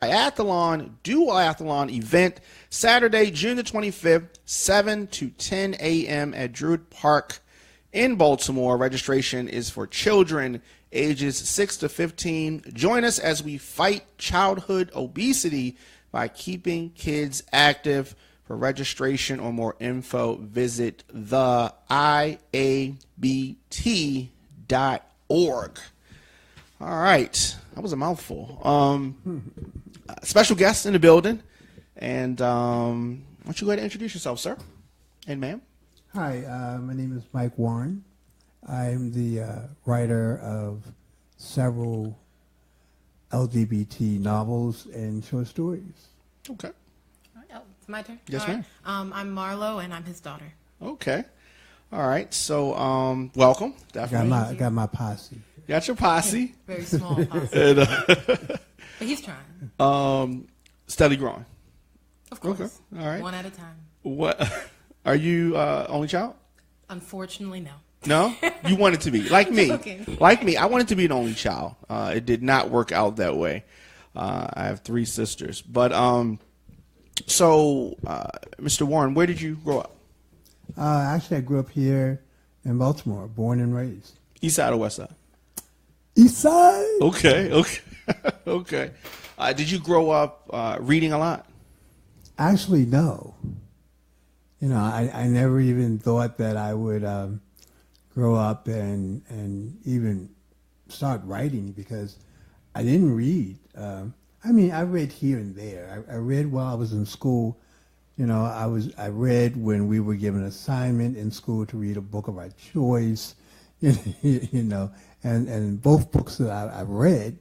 duathlon event Saturday, June the 25th, 7 to 10 a.m. at Druid Park in Baltimore. Registration is for children ages 6 to 15. Join us as we fight childhood obesity by keeping kids active. For registration or more info, visit theiabt.org. All right. That was a mouthful. Special guest in the building. And why don't you go ahead and introduce yourself, sir and ma'am? Hi, my name is Mike Warren. I'm the writer of several LGBT novels and short stories. Okay. Oh, it's my turn? Yes, All ma'am. right. I'm Marlo, and I'm his daughter. Okay. All right. So, welcome. Definitely. Got my posse. Got your posse. Very small posse. And, But he's trying. steadily growing. Of course. Okay. All right. One at a time. What? Are you only child? Unfortunately, no. No? You wanted to be. Like me. Joking. Like me. I wanted to be an only child. It did not work out that way. I have 3 sisters. But, Mr. Warren, where did you grow up? Actually, I grew up here in Baltimore, born and raised. East side or west side? East Side. Okay. Okay. Did you grow up reading a lot? Actually, no. You know, I never even thought that I would grow up and even start writing because I didn't read. I read here and there. I read while I was in school. You know, I read when we were given an assignment in school to read a book of our choice. You know, and both books that I read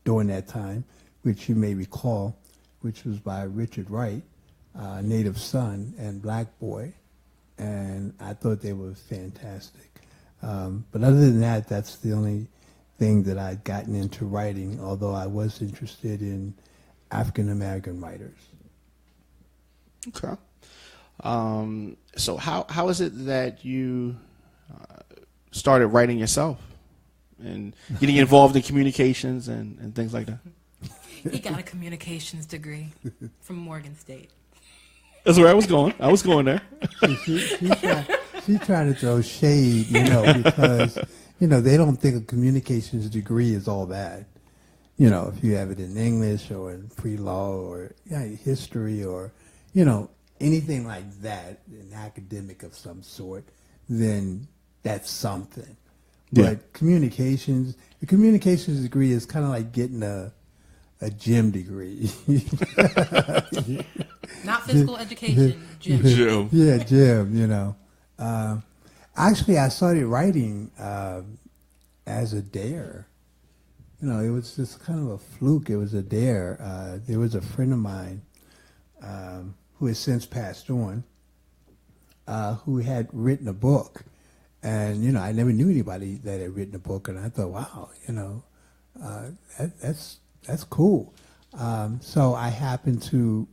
during that time, which you may recall, which was by Richard Wright, Native Son and Black Boy, and I thought they were fantastic. But other than that, that's the only thing that I'd gotten into writing, although I was interested in African American writers. Okay. So how is it that you started writing yourself and getting involved in communications and things like that? He got a communications degree from Morgan State. That's where I was going. I was going there. She tried to throw shade, you know, because, you know, they don't think a communications degree is all bad. You know, if you have it in English or in pre-law or history or, you know, anything like that, an academic of some sort, then that's something. Yeah. But communications, the communications degree is kind of like getting a gym degree. Not physical education, gym. Jim. Yeah, gym, you know. Actually, I started writing as a dare. You know, it was just kind of a fluke. It was a dare. There was a friend of mine who has since passed on, who had written a book. And, you know, I never knew anybody that had written a book. And I thought, wow, you know, that's cool. So I happened to,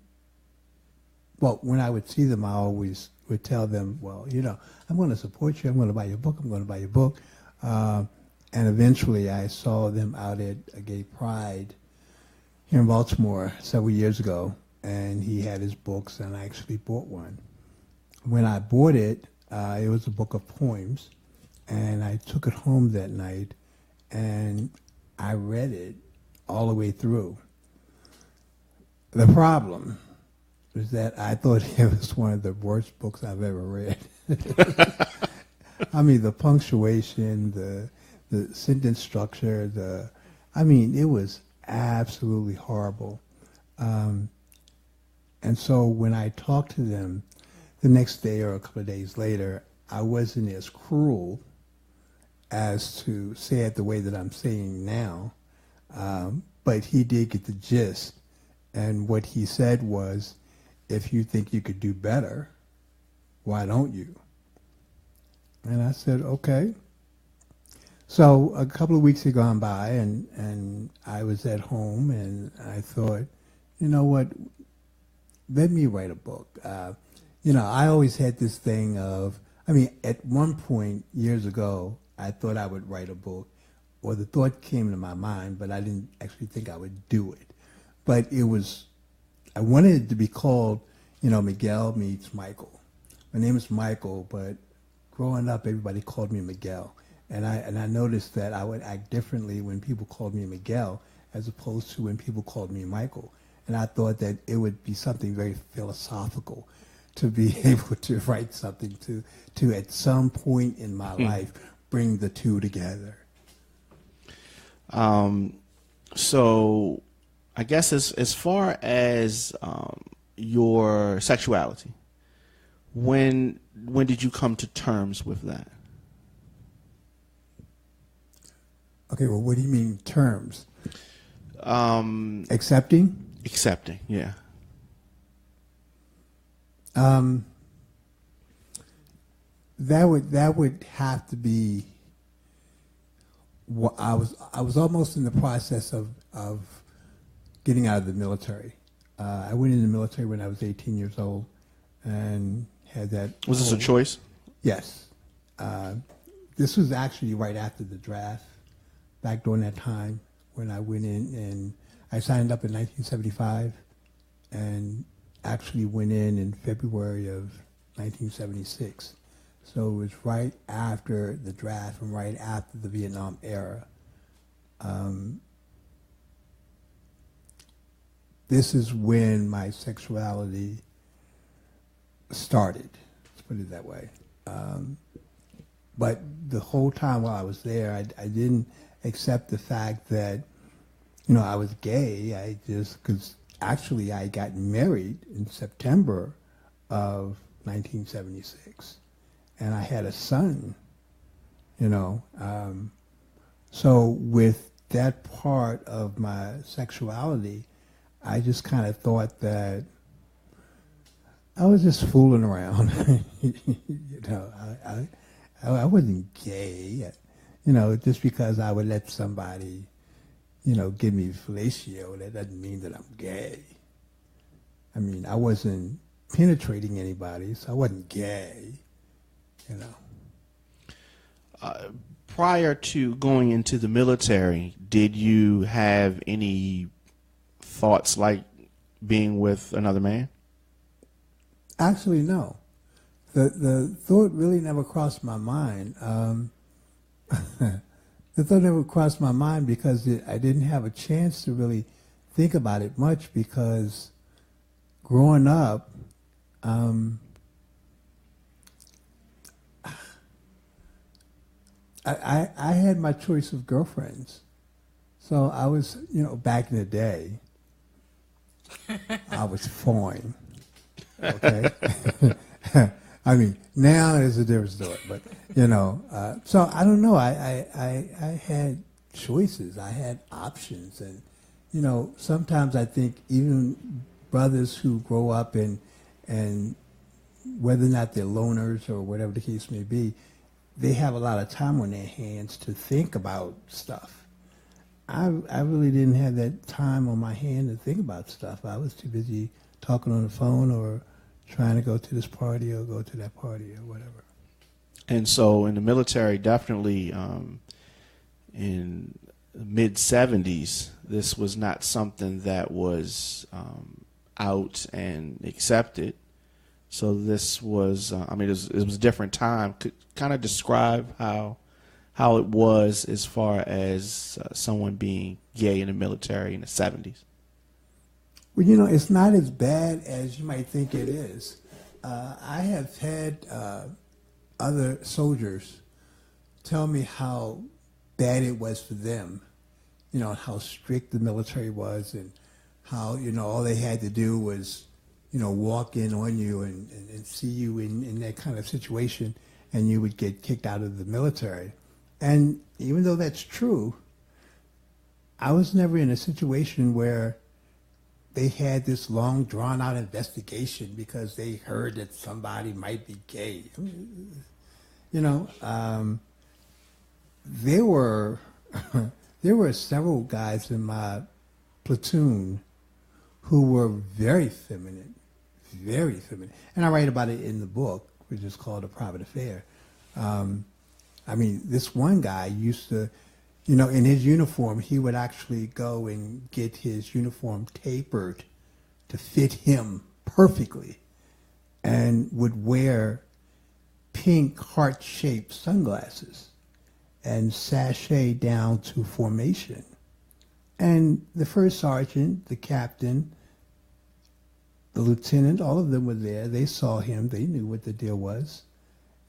well, when I would see them, I always would tell them, well, you know, I'm going to support you. I'm going to buy your book. I'm going to buy your book. And eventually I saw them out at a gay pride here in Baltimore several years ago. And he had his books, and I actually bought one. When I bought it, it was a book of poems. And I took it home that night, and I read it all the way through. The problem was that I thought it was one of the worst books I've ever read. I mean, the punctuation, the sentence structure, it was absolutely horrible. And so when I talked to them the next day or a couple of days later, I wasn't as cruel as to say it the way that I'm saying now. But he did get the gist. And what he said was, if you think you could do better, why don't you? And I said, okay. So a couple of weeks had gone by, and I was at home, and I thought, you know what, let me write a book. You know, I always had this thing of, at one point years ago, I thought I would write a book, or the thought came to my mind, but I didn't actually think I would do it. but I wanted it to be called, Miguel meets Michael. My name is Michael, but growing up, everybody called me Miguel. And I noticed that I would act differently when people called me Miguel as opposed to when people called me Michael. And I thought that it would be something very philosophical to be able to write something to at some point in my life bring the two together. So I guess as far as your sexuality, when did you come to terms with that? Okay, well, what do you mean terms? Accepting? Accepting, yeah. That would have to be. I was almost in the process of getting out of the military. I went in the military when I was 18 years old, and had that. Was this a choice? Yes. This was actually right after the draft, back during that time when I went in, and I signed up in 1975, and actually went in February of 1976. So it was right after the draft and right after the Vietnam era. This is when my sexuality started, let's put it that way. But the whole time while I was there, I didn't accept the fact that, I was gay. Because actually I got married in September of 1976. And I had a son, So with that part of my sexuality, I just kind of thought that I was just fooling around. I wasn't gay, just because I would let somebody, give me fellatio, that doesn't mean that I'm gay. I mean, I wasn't penetrating anybody, so I wasn't gay. Prior to going into the military, did you have any thoughts like being with another man? Actually, no. The thought really never crossed my mind. The thought never crossed my mind because I didn't have a chance to really think about it much, because growing up, I had my choice of girlfriends. So I was, back in the day, I was fine. Okay? I mean, now there's a different story, but, so I don't know. I had choices. I had options. And, sometimes I think even brothers who grow up and whether or not they're loners or whatever the case may be, they have a lot of time on their hands to think about stuff. I really didn't have that time on my hand to think about stuff. I was too busy talking on the phone or trying to go to this party or go to that party or whatever. And so in the military, definitely in the mid-'70s, this was not something that was out and accepted. So this was, it was a different time. Could kind of describe how it was as far as someone being gay in the military in the 70s. Well, it's not as bad as you might think it is. I have had other soldiers tell me how bad it was for them, how strict the military was, and how, all they had to do was, walk in on you and see you in that kind of situation, and you would get kicked out of the military. And even though that's true, I was never in a situation where they had this long, drawn-out investigation because they heard that somebody might be gay. There were several guys in my platoon who were very feminine, and I write about it in the book, which is called A Private Affair. This one guy used to, You know, in his uniform, he would actually go and get his uniform tapered to fit him perfectly and would wear pink heart-shaped sunglasses and sashay down to formation. And the first sergeant, the captain, the lieutenant, all of them were there. They saw him. They knew what the deal was.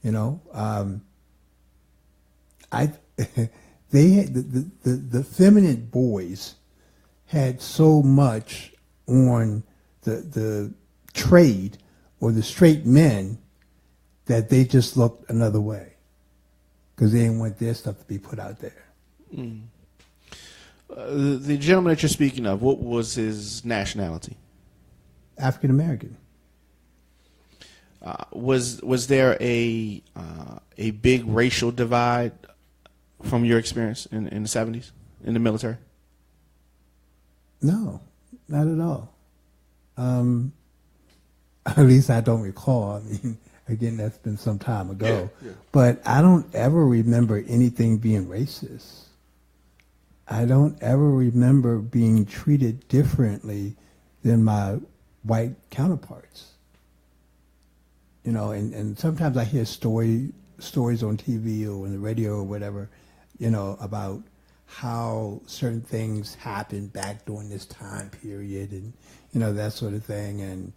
You know, they had the feminine boys had so much on the trade or the straight men that they just looked another way because they didn't want their stuff to be put out there. Mm. The gentleman that you're speaking of, what was his nationality? African American. Was there a big racial divide from your experience in the 70s in the military? No, not at all. At least I don't recall. I mean, again, that's been some time ago. Yeah. But I don't ever remember anything being racist. I don't ever remember being treated differently than my white counterparts. You know, and sometimes I hear stories on TV or on the radio or whatever, you know, about how certain things happened back during this time period and, you know, that sort of thing. And,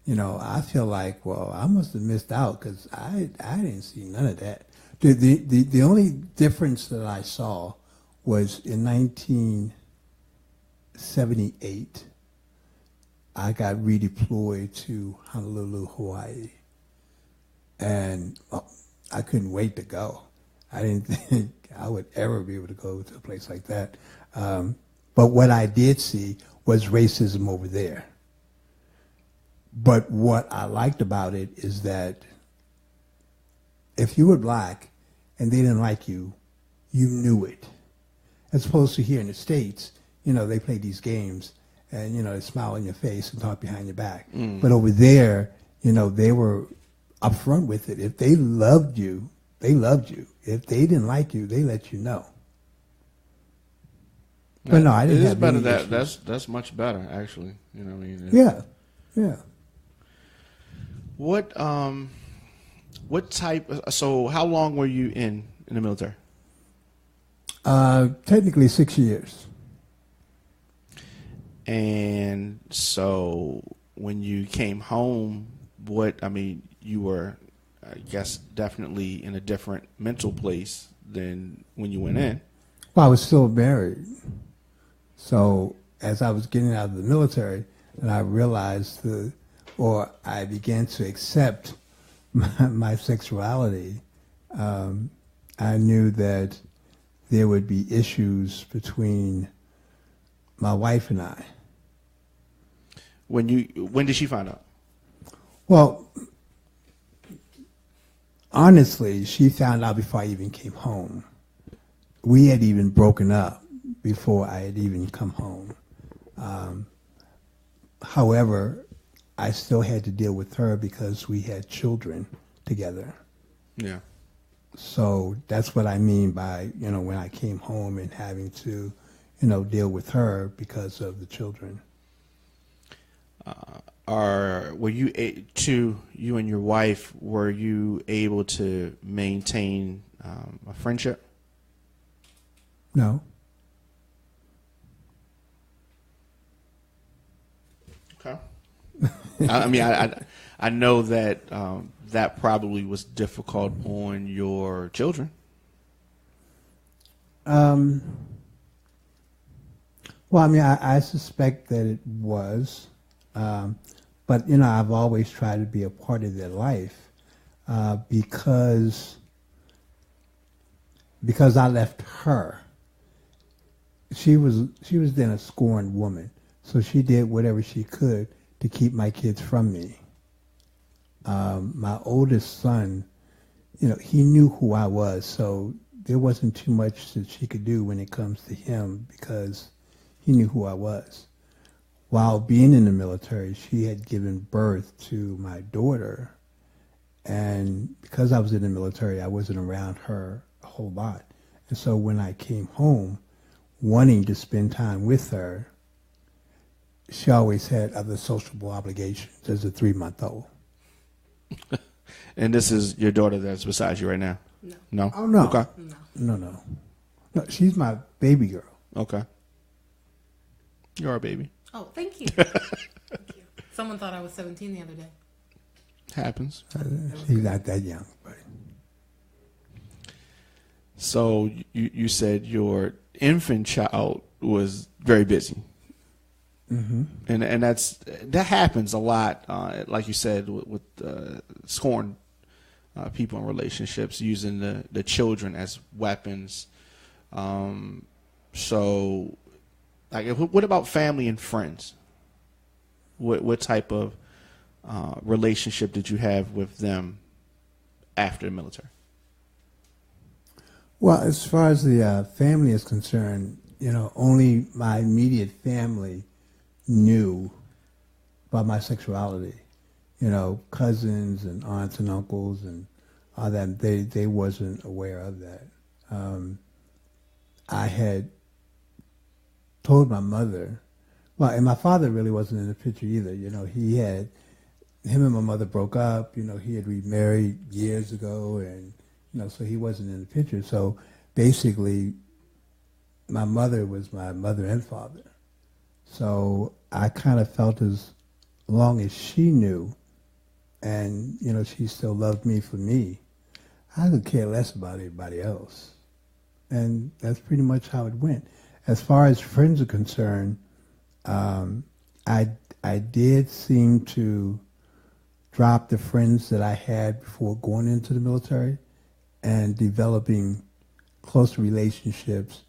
you know, I feel like, well, I must have missed out because I didn't see none of that. The only difference that I saw was in 1978, I got redeployed to Honolulu, Hawaii. And I couldn't wait to go. I didn't think I would ever be able to go to a place like that. But what I did see was racism over there. But what I liked about it is that if you were black and they didn't like you, you knew it. As opposed to here in the States, you know, they play these games and, you know, they smile in your face and talk behind your back. Mm. But over there, you know, they were upfront with it. If they loved you, they loved you. If they didn't like you, they let you know. But no, I didn't have any issues. That's much better, actually. You know what I mean? Yeah. What type? So, how long were you in the military? Technically 6 years. And so, when you came home, you were, I guess, definitely in a different mental place than when you went in. Well, I was still married. So as I was getting out of the military, and I realized I began to accept my sexuality, I knew that there would be issues between my wife and I. When did she find out? Well, honestly, she found out before I even came home. We had even broken up before I had even come home. However, I still had to deal with her because we had children together. Yeah. So that's what I mean by, you know, when I came home and having to, you know, deal with her because of the children. Were you you and your wife, were you able to maintain a friendship? No. Okay. I know that that probably was difficult on your children. Well, I suspect that it was. But, you know, I've always tried to be a part of their life because I left her. She was then a scorned woman, so she did whatever she could to keep my kids from me. My oldest son, you know, he knew who I was, so there wasn't too much that she could do when it comes to him because he knew who I was. While being in the military, she had given birth to my daughter, and because I was in the military, I wasn't around her a whole lot. And so when I came home, wanting to spend time with her, she always had other sociable obligations as a 3-month-old. And this is your daughter that's beside you right now? No. No? Oh, no. Okay. No. No, she's my baby girl. Okay. You're our baby. Oh, thank you. Thank you. Someone thought I was 17 the other day. Happens. She's not that young. But. So you said your infant child was very busy. Mm-hmm. And that happens a lot, like you said, with scorn people in relationships, using the children as weapons. So, like, what about family and friends? What type of relationship did you have with them after the military? Well, as far as the family is concerned, only my immediate family knew about my sexuality. Cousins and aunts and uncles and all that, they wasn't aware of that. I had told my mother, and my father really wasn't in the picture either. Him and my mother broke up. He had remarried years ago, and so he wasn't in the picture. So basically, my mother was my mother and father. So I kind of felt as long as she knew, and she still loved me for me, I could care less about everybody else. And that's pretty much how it went. As far as friends are concerned, I did seem to drop the friends that I had before going into the military and developing close relationships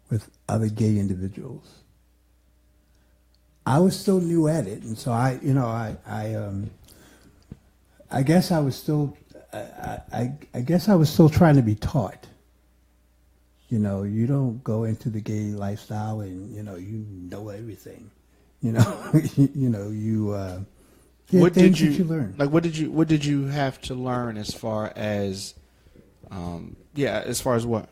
with other gay individuals. I was still new at it, and so I guess I was still trying to be taught. You don't go into the gay lifestyle and you know everything. What did you learn? Like, what did you have to learn as far as, as far as what?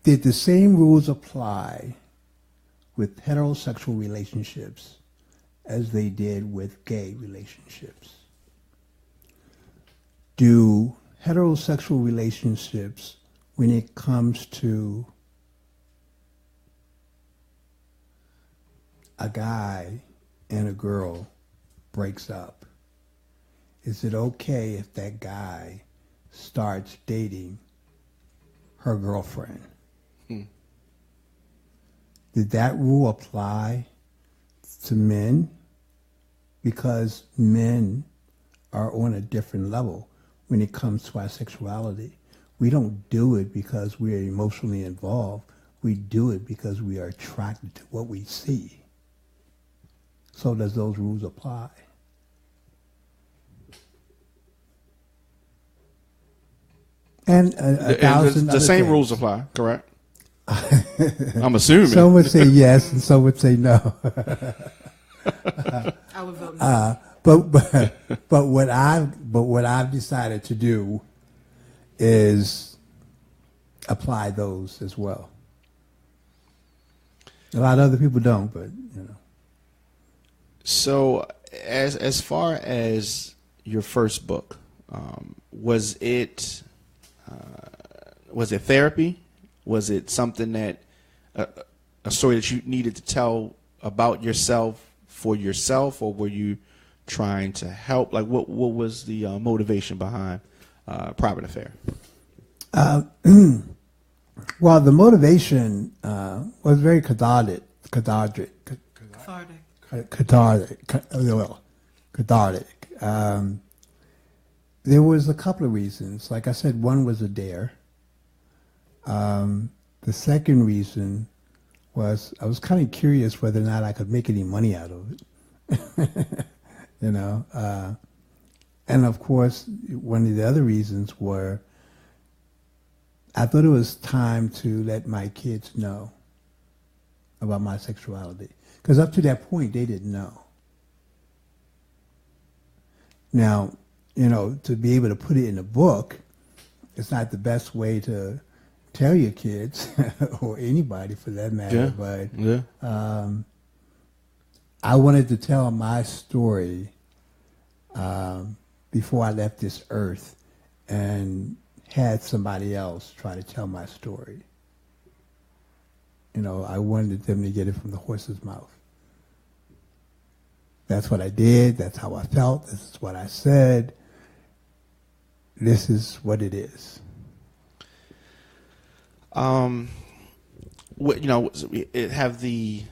Did the same rules apply with heterosexual relationships as they did with gay relationships? Do heterosexual relationships, when it comes to a guy and a girl breaks up, is it okay if that guy starts dating her girlfriend? Did that rule apply to men? Because men are on a different level when it comes to our sexuality. We don't do it because we are emotionally involved. We do it because we are attracted to what we see. So does those rules apply? And the same things. rules apply, correct? I'm assuming. Some would say yes, and some would say no. I would vote no. But what I've decided to do is apply those as well. A lot of other people don't, but So, as far as your first book, was it therapy? Was it something that a story that you needed to tell about yourself for yourself, or were you trying to help? Like, what was the motivation behind Private Affair? Well, the motivation was very cathartic. There was a couple of reasons. Like I said, one was a dare. The second reason was I was kind of curious whether or not I could make any money out of it. And of course, one of the other reasons were I thought it was time to let my kids know about my sexuality. Because up to that point, they didn't know. Now, to be able to put it in a book, it's not the best way to tell your kids or anybody for that matter. But I wanted to tell my story before I left this earth, and had somebody else try to tell my story. I wanted them to get it from the horse's mouth. That's what I did. That's how I felt. This is what I said. This is what it is. Have the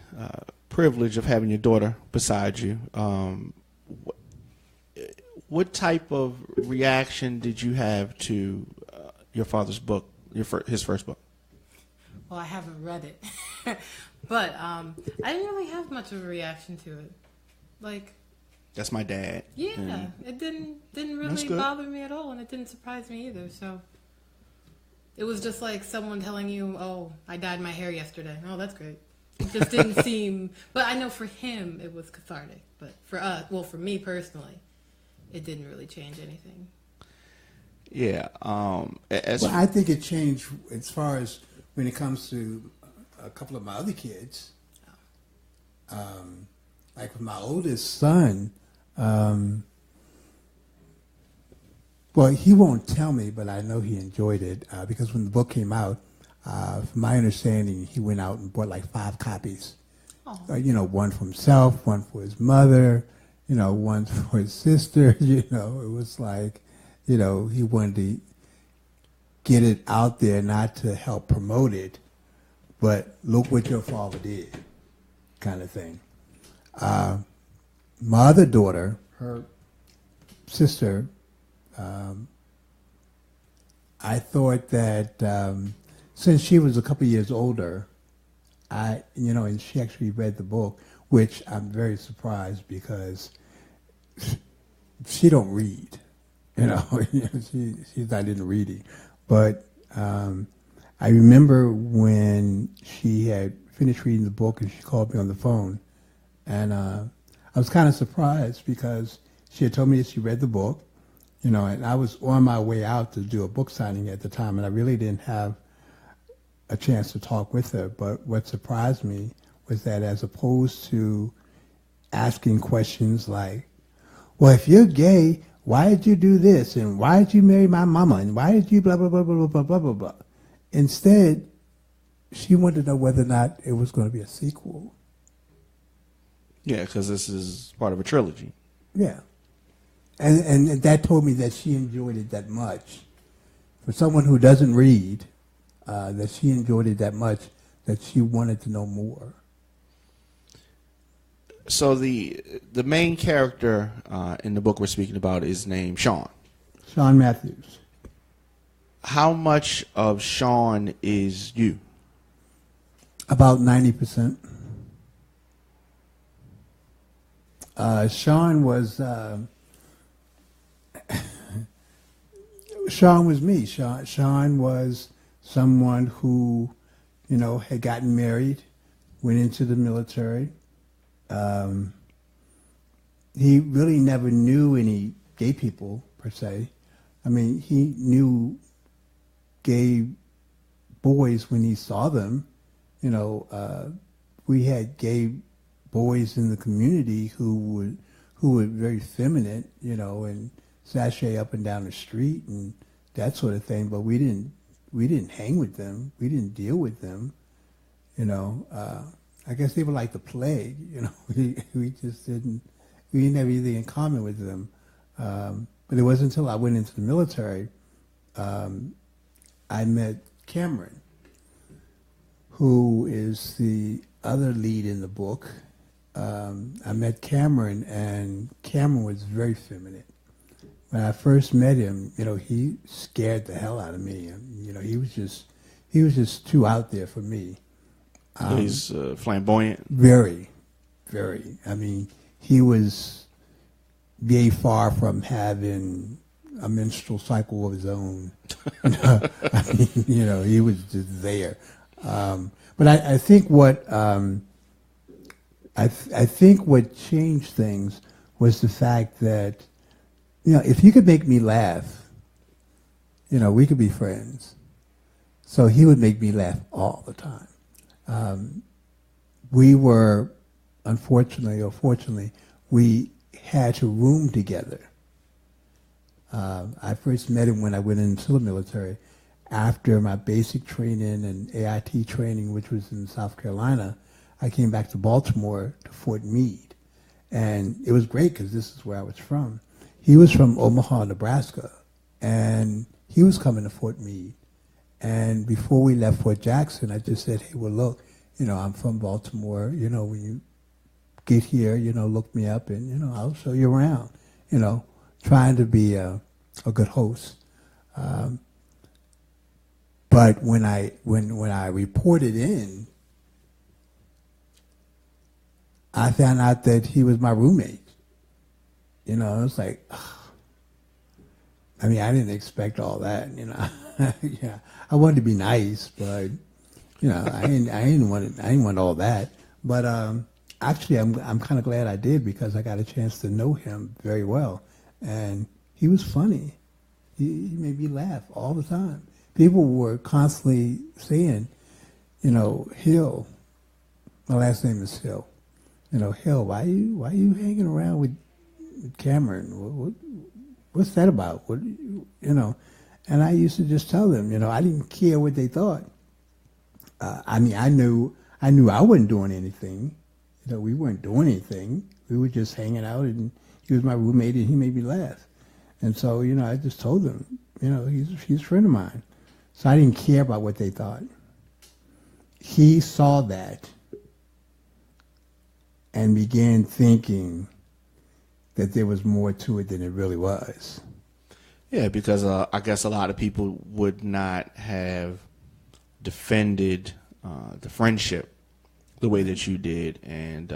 privilege of having your daughter beside you. What type of reaction did you have to your father's book, his first book? Well, I haven't read it, but I didn't really have much of a reaction to it. Like, that's my dad. Yeah, it didn't really bother me at all, and it didn't surprise me either. So it was just like someone telling you, "Oh, I dyed my hair yesterday." Oh, that's great. It just didn't seem. But I know for him it was cathartic. But for us, well, for me personally, it didn't really change anything. Yeah. I think it changed as far as when it comes to a couple of my other kids. Like with my oldest son, well, he won't tell me, but I know he enjoyed it because when the book came out, from my understanding, he went out and bought like 5 copies. One for himself, one for his mother, one for his sister. It was like, he wanted to get it out there, not to help promote it, but look what your father did, kind of thing. My other daughter, her sister, I thought that since she was a couple years older, and she actually read the book, which I'm very surprised because she don't read. She's not into reading. But I remember when she had finished reading the book and she called me on the phone, and I was kind of surprised because she had told me that she read the book, and I was on my way out to do a book signing at the time, and I really didn't have a chance to talk with her. But what surprised me was that as opposed to asking questions like, well, if you're gay, why did you do this? And why did you marry my mama? And why did you blah, blah, blah, blah, blah, blah, blah, blah. Instead, she wanted to know whether or not it was going to be a sequel. Yeah, because this is part of a trilogy. Yeah. And that told me that she enjoyed it that much. For someone who doesn't read, that she enjoyed it that much that she wanted to know more. So the main character in the book we're speaking about is named Sean. Sean Matthews. How much of Sean is you? About 90%. Sean was me. Sean was someone who, had gotten married, went into the military. He really never knew any gay people per se. I mean, he knew gay boys when he saw them. We had gay boys in the community who were very feminine, and sashay up and down the street and that sort of thing. But we didn't hang with them. We didn't deal with them. I guess they were like the plague. We just didn't have anything in common with them. But it wasn't until I went into the military, I met Cameron, who is the other lead in the book. I met Cameron, and Cameron was very feminine. When I first met him, he scared the hell out of me. He was just too out there for me. He's flamboyant. Very, very. I mean, he was very far from having a menstrual cycle of his own. I mean, he was just there. But I think what I think what changed things was the fact that if you could make me laugh, we could be friends. So he would make me laugh all the time. We were, unfortunately or fortunately, we had to room together. I first met him when I went into the military. After my basic training and AIT training, which was in South Carolina, I came back to Baltimore to Fort Meade. And it was great because this is where I was from. He was from Omaha, Nebraska, and he was coming to Fort Meade. And before we left Fort Jackson, I just said, hey, well, look, I'm from Baltimore. When you get here, look me up and, I'll show you around, trying to be a good host. But when I reported in, I found out that he was my roommate. It was like, I didn't expect all that. Yeah, I wanted to be nice, but I didn't want all that. But actually, I'm kind of glad I did because I got a chance to know him very well, and he was funny. He made me laugh all the time. People were constantly saying, Hill. My last name is Hill. Hill, why you hanging around with Cameron? What's that about? And I used to just tell them, I didn't care what they thought. I knew I wasn't doing anything. We weren't doing anything. We were just hanging out, and he was my roommate, and he made me laugh. And so, I just told them, he's a friend of mine. So I didn't care about what they thought. He saw that and began thinking that there was more to it than it really was. Yeah, because I guess a lot of people would not have defended the friendship the way that you did, and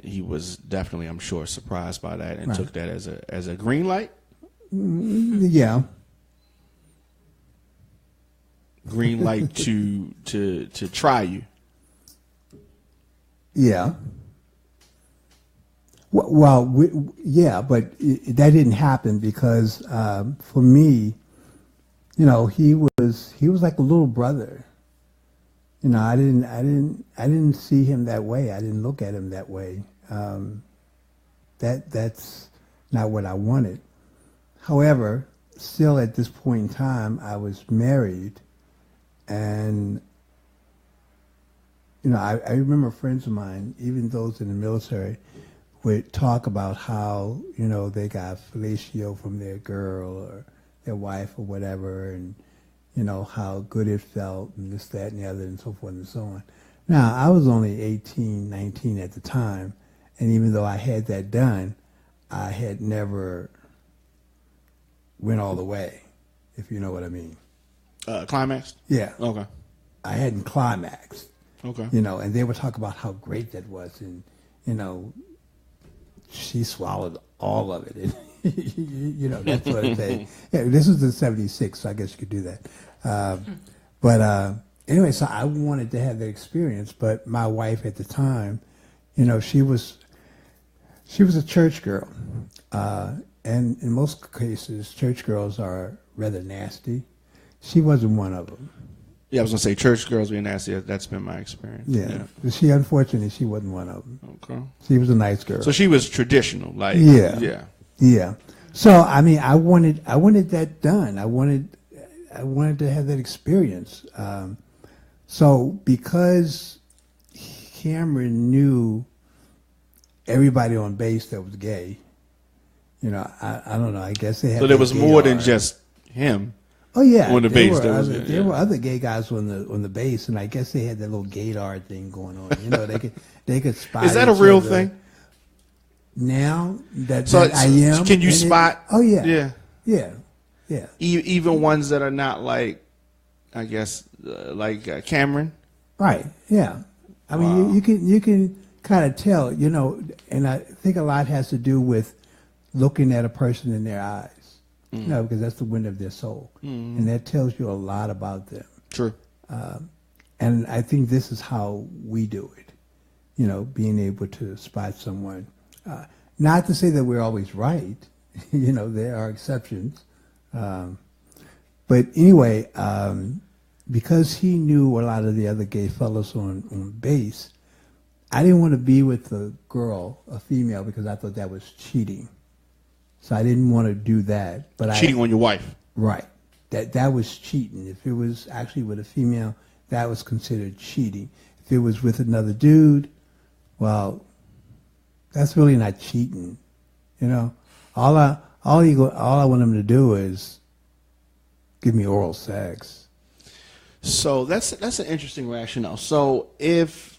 he was definitely, I'm sure, surprised by that and right. took that as a green light. Yeah. Green light to try you. Yeah. Well, yeah, but that didn't happen because for me, he was like a little brother. I didn't see him that way. I didn't look at him that way. That's not what I wanted. However, still at this point in time, I was married, and I remember friends of mine, even those in the military, would talk about how they got fellatio from their girl or their wife or whatever, and how good it felt, and this, that, and the other, and so forth and so on. Now, I was only 18, 19 at the time, and even though I had that done, I had never went all the way, if you know what I mean. Climaxed? Yeah. Okay. I hadn't climaxed. Okay. And they would talk about how great that was, and she swallowed all of it, and that sort of thing. Yeah, this was in '76, so I guess you could do that. But anyway, so I wanted to have that experience, but my wife at the time, she was a church girl, and in most cases, church girls are rather nasty. She wasn't one of them. Yeah, I was gonna say church girls being nasty. That's been my experience. Yeah. But unfortunately, she wasn't one of them. Okay. She was a nice girl. So she was traditional, like yeah. So I wanted that done. I wanted to have that experience. So because Cameron knew everybody on base that was gay, I don't know. I guess they had. So there was more than just him. Oh yeah, on the base. There were other gay guys on the base, and I guess they had that little gaydar thing going on. They could spot. Is that a real thing? Now that, so, that I am, can you spot? Oh yeah, yeah. Even ones that are not like, I guess, like Cameron. Right. Yeah. I mean, you can kind of tell, and I think a lot has to do with looking at a person in their eyes. Because that's the window of their soul. And that tells you a lot about them. True. And I think this is how we do it, being able to spot someone. Not to say that we're always right. There are exceptions. But anyway, because he knew a lot of the other gay fellows on base, I didn't want to be with a girl, a female, because I thought that was cheating. So I didn't want to do that. But cheating on your wife. Right. That was cheating. If it was actually with a female, that was considered cheating. If it was with another dude, well, that's really not cheating. All I want him to do is give me oral sex. So that's an interesting rationale. So if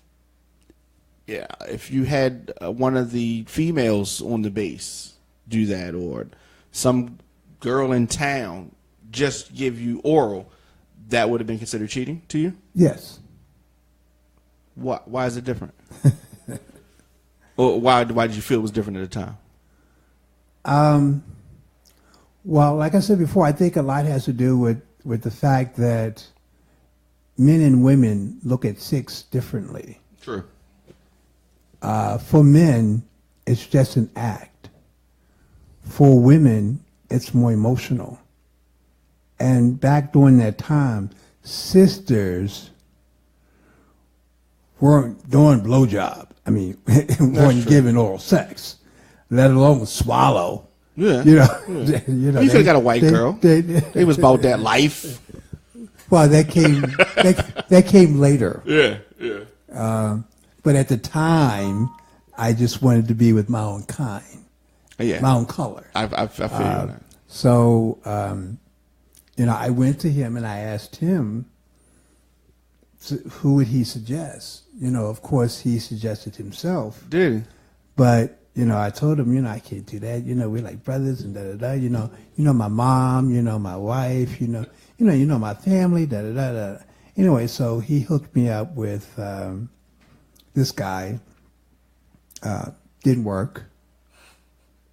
you had one of the females on the base do that, or some girl in town just give you oral, that would have been considered cheating to you? Yes. Why is it different? Or why did you feel it was different at the time? Well, like I said before, I think a lot has to do with the fact that men and women look at sex differently. True. For men, it's just an act. For women, it's more emotional. And back during that time, sisters weren't doing blowjob. I mean, weren't giving oral sex, let alone swallow. Yeah. You could have got a white girl. They was about that life. Well, that came later. Yeah. But at the time, I just wanted to be with my own kind, my own color. I feel that. So, I went to him and I asked him, who would he suggest? Of course, he suggested himself. Did he? But, I told him, I can't do that. We're like brothers and da-da-da. My mom, my wife, my family, da-da-da-da. Anyway, so he hooked me up with this guy. Didn't work.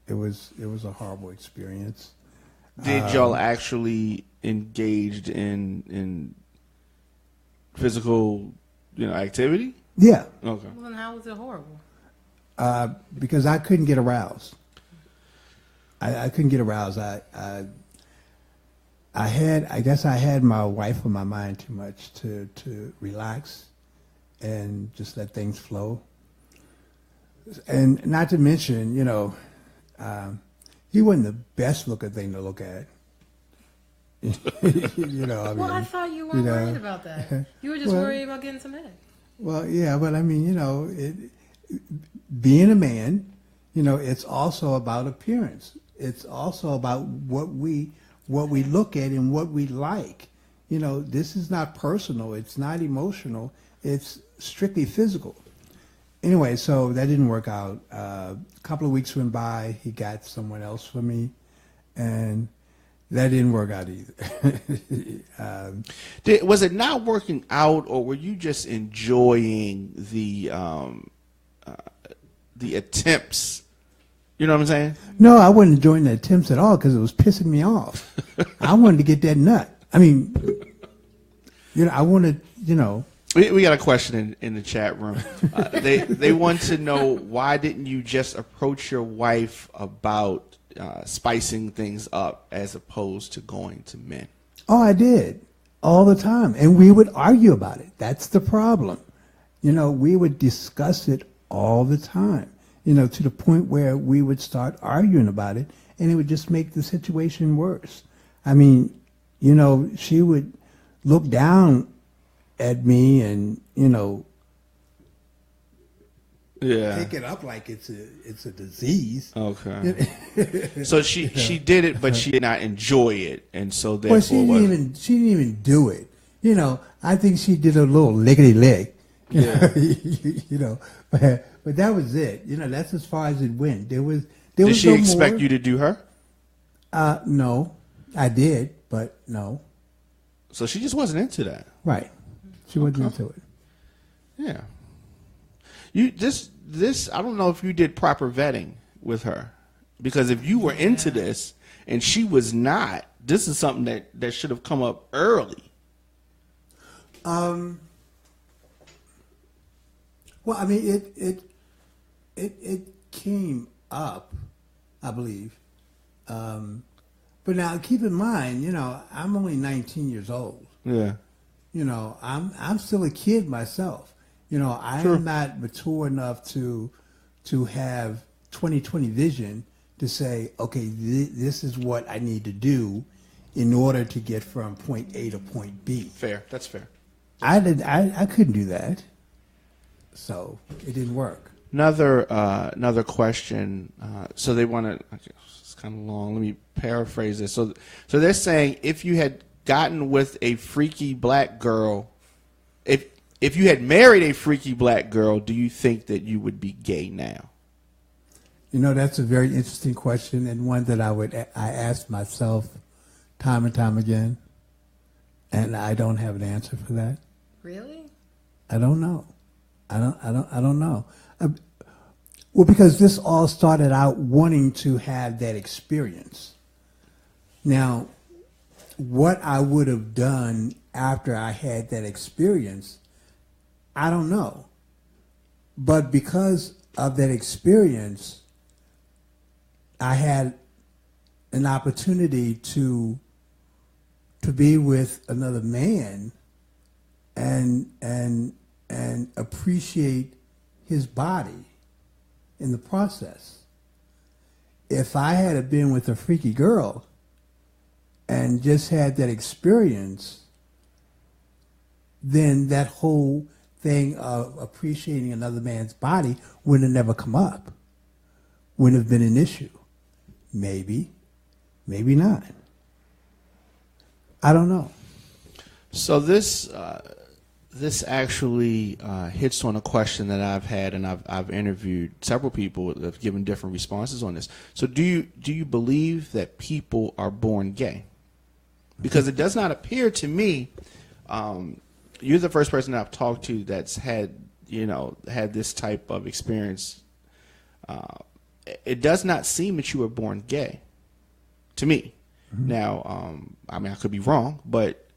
It was a horrible experience. Did y'all actually engaged in physical, activity? Yeah. Okay. Well, then how was it horrible? Because I couldn't get aroused. I couldn't get aroused. I guess I had my wife on my mind too much to relax and just let things flow. And not to mention, he wasn't the best looking thing to look at. Well, I thought you weren't worried about that. You were just worried about getting some head. Well, yeah, but I mean, being a man, it's also about appearance. It's also about what we look at and what we like. This is not personal. It's not emotional. It's strictly physical. Anyway, so that didn't work out. A couple of weeks went by. He got someone else for me, and that didn't work out either. Was it not working out, or were you just enjoying the attempts? You know what I'm saying? No, I wasn't enjoying the attempts at all because it was pissing me off. I wanted to get that nut. I mean, I wanted, We got a question in the chat room. They want to know, why didn't you just approach your wife about spicing things up as opposed to going to men? Oh, I did all the time, and we would argue about it. That's the problem. We would discuss it all the time. To the point where we would start arguing about it, and it would just make the situation worse. I mean, she would look down at me and pick it up like it's a disease. Okay. So she did it, but she did not enjoy it, and so therefore, well, she didn't even do it. I think she did a little lickety lick. Yeah. But that was it. That's as far as it went. Did she expect you to do her? No, I did, but no. So she just wasn't into that. Right. She wasn't into it. Yeah. This I don't know if you did proper vetting with her, because if you were into this and she was not, this is something that should have come up early. Well, I mean, it came up, I believe. But now keep in mind, I'm only 19 years old. Yeah. I'm still a kid myself. I True. am not mature enough to have 20/20 vision to say, okay, this is what I need to do in order to get from point A to point B. Fair. That's fair. I couldn't do that, so it didn't work. Another question. So they want to. It's kind of long. Let me paraphrase this. So they're saying if you had gotten with a freaky black girl, if you had married a freaky black girl, do you think that you would be gay now? That's a very interesting question, and one that I ask myself time and time again, and I don't have an answer for that. Really? I don't know. I don't know. Well, because this all started out wanting to have that experience. Now, what I would have done after I had that experience, I don't know. But because of that experience, I had an opportunity to be with another man and appreciate his body in the process. If I had been with a freaky girl and just had that experience, then that whole thing of appreciating another man's body would have never come up, wouldn't have been an issue. Maybe, maybe not. I don't know. So this actually hits on a question that I've had, and I've interviewed several people that have given different responses on this. So do you believe that people are born gay? Because it does not appear to me. You're the first person I've talked to that's had this type of experience. It does not seem that you were born gay, to me. Mm-hmm. Now, I could be wrong, but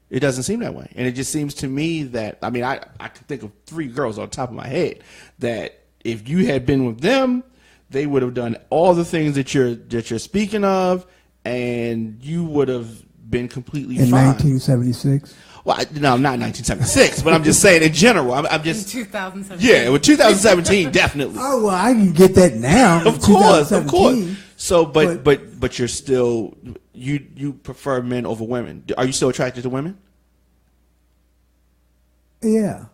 it doesn't seem that way. And it just seems to me that, I can think of 3 girls on top of my head that if you had been with them, they would have done all the things that you're speaking of, and you would have been completely fine. In 1976? Well, no, not 1976, but I'm just saying in general. I'm just in 2017. Yeah, with 2017, definitely. Oh well, I can get that now. Of course. So, but you're still you prefer men over women. Are you still attracted to women? Yeah.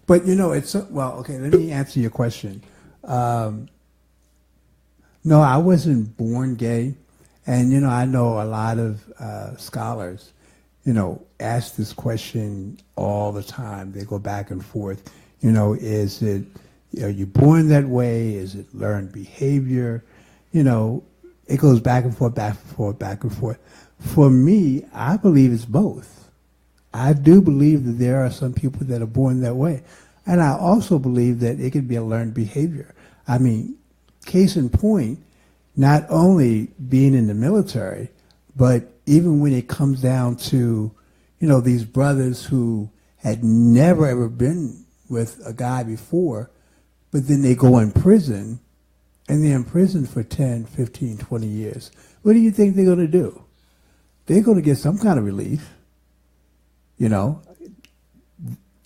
But it's okay. Let me answer your question. No, I wasn't born gay, and I know a lot of scholars. Ask this question all the time. They go back and forth. Is it, are you born that way? Is it learned behavior? It goes back and forth, back and forth, back and forth. For me, I believe it's both. I do believe that there are some people that are born that way. And I also believe that it could be a learned behavior. Case in point, not only being in the military, but even when it comes down to, these brothers who had never ever been with a guy before, but then they go in prison, and they're in prison for 10, 15, 20 years. What do you think they're going to do? They're going to get some kind of relief, And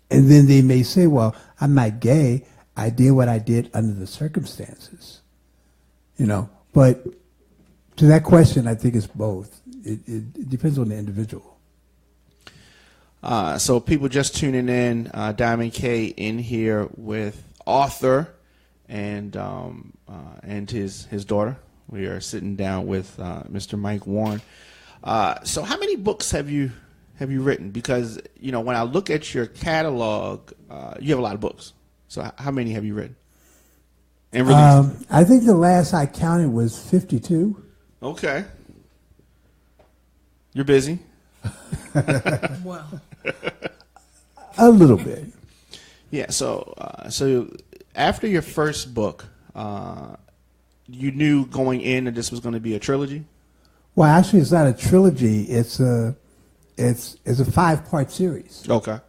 then they may say, well, I'm not gay. I did what I did under the circumstances, But to that question, I think it's both. It depends on the individual. So people just tuning in, Diamond K in here with author and his daughter. We are sitting down with Mr. Mike Warren. So how many books have you written? Because when I look at your catalog, you have a lot of books. So how many have you written? And released? I think the last I counted was 52. Okay. You're busy? Well. A little bit. Yeah, so after your first book, you knew going in that this was going to be a trilogy? Well, actually, it's not a trilogy. It's a 5-part series. Okay.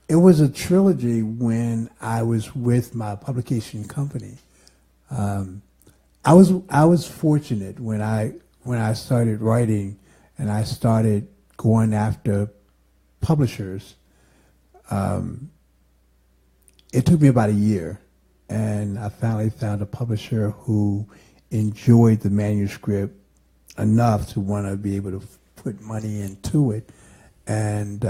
It was a trilogy when I was with my publication company. I was fortunate when I started writing, and I started going after publishers. It took me about a year, and I finally found a publisher who enjoyed the manuscript enough to want to be able to put money into it, and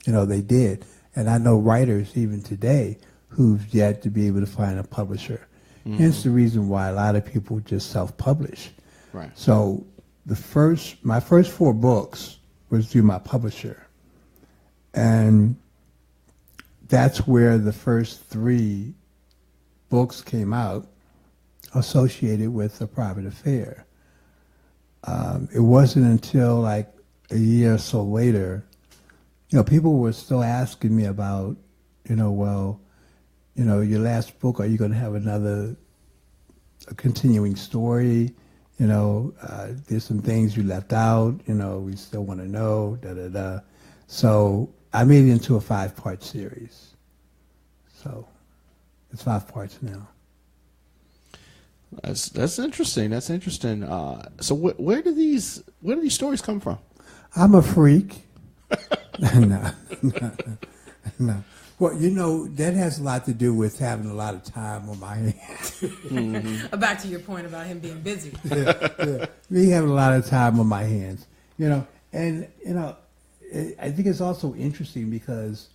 they did. And I know writers even today who've yet to be able to find a publisher. Mm-hmm. Hence the reason why a lot of people just self-publish. Right. So my first 4 books was through my publisher, and that's where the first 3 books came out associated with A Private Affair. It wasn't until like a year or so later, people were still asking me about, your last book, are you going to have a continuing story? There's some things you left out, we still want to know, da-da-da. So I made it into a 5-part series. So it's 5 parts now. That's interesting. That's interesting. So where do these stories come from? I'm a freak. No. Well, that has a lot to do with having a lot of time on my hands. Mm-hmm. Back to your point about him being busy. Yeah. Me having a lot of time on my hands. And I think it's also interesting because,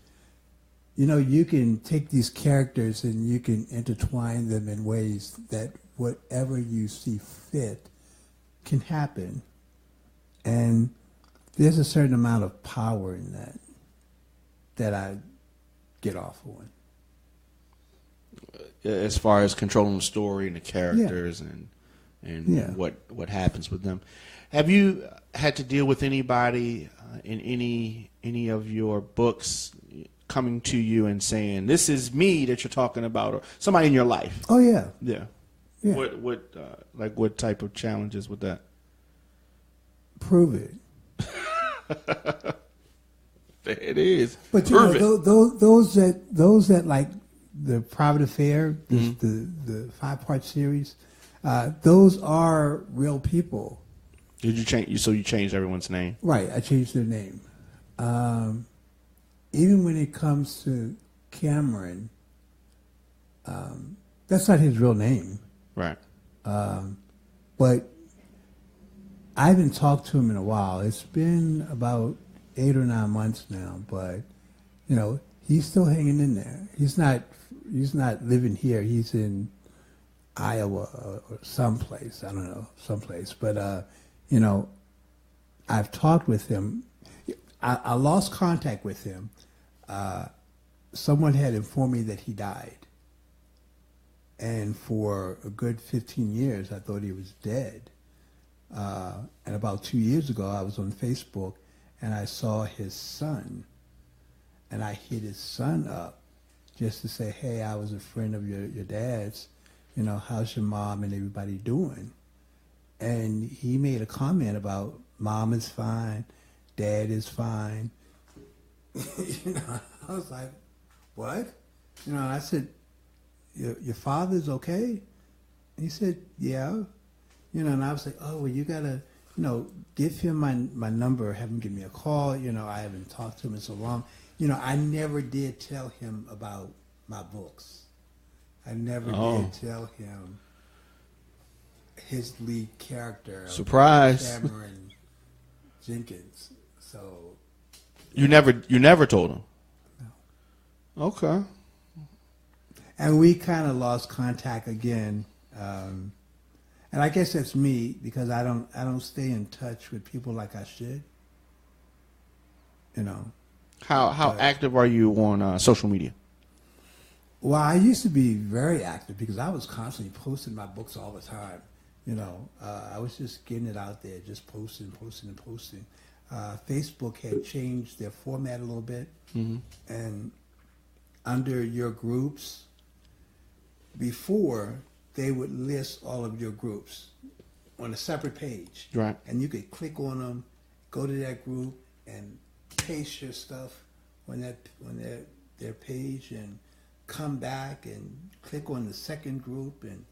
you can take these characters and you can intertwine them in ways that whatever you see fit can happen. And there's a certain amount of power in that I get off on. As far as controlling the story and the characters and yeah. what happens with them. Have you had to deal with anybody in any of your books coming to you and saying, "This is me that you're talking about," or somebody in your life? Oh yeah. Yeah. Yeah. What type of challenges with that? Prove it. It is. But those that like the Private Affair, the 5-part series, those are real people. Did you change? So you changed everyone's name? Right. I changed their name. Even when it comes to Cameron, that's not his real name. Right. But I haven't talked to him in a while. It's been about 8 or 9 months now, but he's still hanging in there. He's not living here. He's in Iowa or someplace. I don't know, someplace. But I've talked with him. I lost contact with him. Someone had informed me that he died. And for a good 15 years, I thought he was dead. And about 2 years ago, I was on Facebook, and I saw his son. And I hit his son up just to say, "Hey, I was a friend of your dad's. How's your mom and everybody doing?" And he made a comment about, "Mom is fine, Dad is fine." I was like, "What?" I said, your father's okay?" And he said, "Yeah." And I was like, "Oh, well, you gotta, give him my number, have him give me a call. I haven't talked to him in so long." I never did tell him about my books. I never did tell him his lead character. Surprise. Cameron Jenkins. So. You never told him? No. Okay. And we kind of lost contact again. And I guess that's me because I don't stay in touch with people like I should. How active are you on social media? Well, I used to be very active because I was constantly posting my books all the time. I was just getting it out there, just posting. Facebook had changed their format a little bit, and under your groups, before they would list all of your groups on a separate page, right? And you could click on them, go to that group, and paste your stuff on their page, and come back and click on the second group and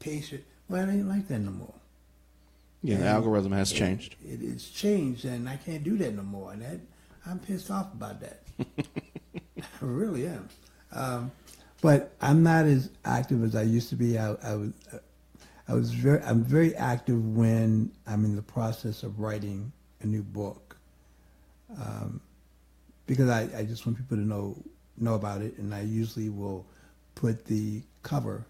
patient. Well, I ain't like that no more. Yeah, the algorithm has changed. It's changed, and I can't do that no more. And I'm pissed off about that. I really am. But I'm not as active as I used to be. I'm very active when I'm in the process of writing a new book, because I just want people to know about it, and I usually will put the cover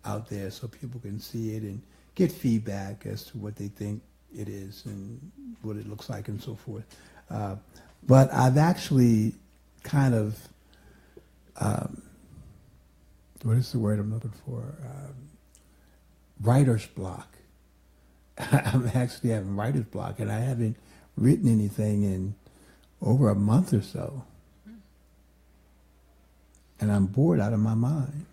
out there so people can see it and get feedback as to what they think it is and what it looks like and so forth. But I've actually kind of, what is the word I'm looking for? Writer's block. I'm actually having writer's block, and I haven't written anything in over a month or so. And I'm bored out of my mind.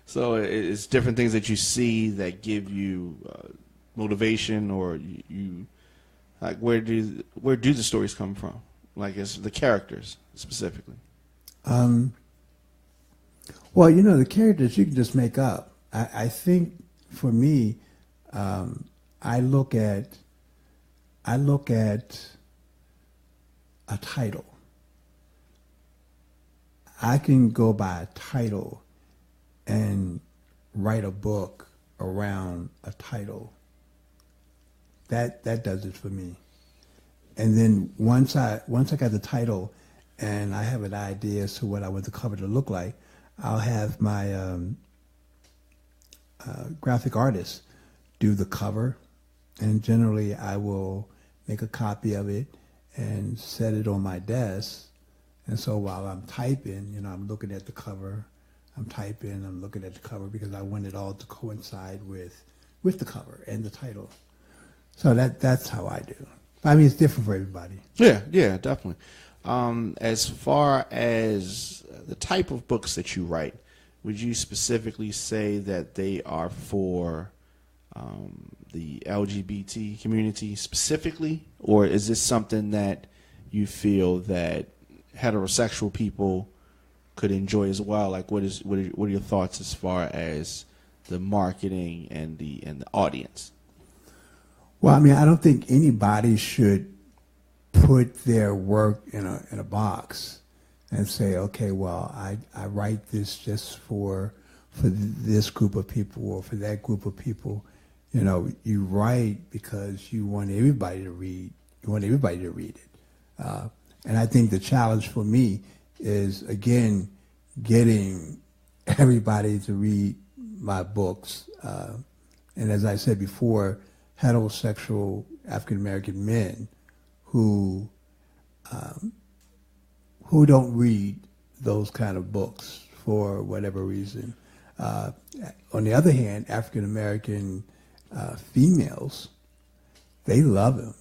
So it's different things that you see that give you motivation, or you like where do the stories come from? Like it's the characters specifically. Well, the characters you can just make up. I think for me, I look at a title. I can go by a title and write a book around a title. That does it for me. And then once I got the title and I have an idea as to what I want the cover to look like, I'll have my graphic artist do the cover, and generally I will make a copy of it and set it on my desk. And so while I'm typing, I'm looking at the cover, I'm looking at the cover because I want it all to coincide with the cover and the title. So that's how I do. I mean, it's different for everybody. Yeah, definitely. As far as the type of books that you write, would you specifically say that they are for the LGBT community specifically, or is this something that you feel that heterosexual people could enjoy as well? Like, what are your thoughts as far as the marketing and the audience? Well, I mean, I don't think anybody should put their work in a box and say, okay, well, I write this just for this group of people or for that group of people. You write because you want everybody to read. You want everybody to read it. And I think the challenge for me is, again, getting everybody to read my books. And as I said before, heterosexual African-American men who don't read those kind of books for whatever reason. On the other hand, African-American females, they love them.